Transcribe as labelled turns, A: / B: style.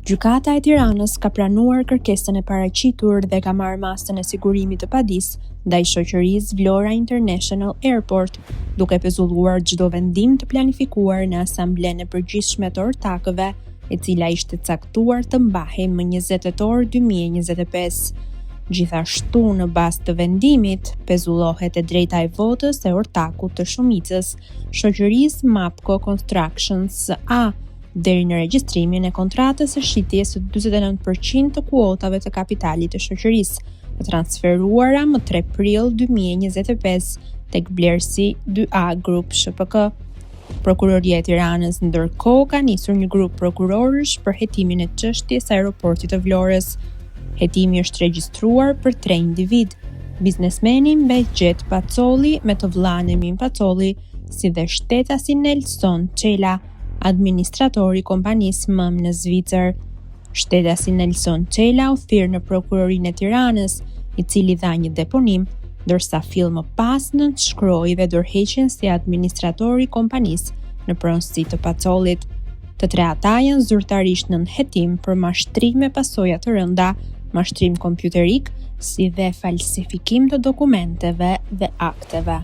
A: Gjykata e Tiranës ka pranuar kërkesën e paraqitur dhe ka marrë masën e sigurimit të padisë ndaj shoqërisë Vlora International Airport, duke pezulluar çdo vendim të planifikuar në Asamblenë e Përgjithshme të Ortakëve, e cila ishte caktuar të mbahej më 20 tetor 2025. Gjithashtu, në bazë të vendimit, pezullohet e drejta e votës e ortakut të shumicës, shoqërisë Mapco Constructions A, deri në regjistrimin e kontratës së shitjes së 49% të kuotave të kapitalit të shoqërisë, të transferuara më 3 prill 2025 tek blerësi 2A Group SHPK. Prokuroria e Tiranës ndërkohë ka nisur një grup prokurorësh për hetimin e çështjes së aeroportit të Vlorës. Hetimi është regjistruar për 3 individ: biznesmeni Mehxhet Pacolli me të vllain Emin Pacolli, si dhe shtetasi Nelson Çela, administratori i kompanisë MAM në Zvicër. Shtetasi Nelson Çela u thirr në prokurorinë e Tiranës, i cili dha një deponim, ndërsa fill më pas nënshkroi dhe dorëheqjen si administratori i kompanisë në pronësi të Pacollit. Të tre ata janë zyrtarisht nën hetim për mashtrim me pasoja të rënda, mashtrim kompjuterik, si dhe falsifikim të dokumenteve dhe akteve.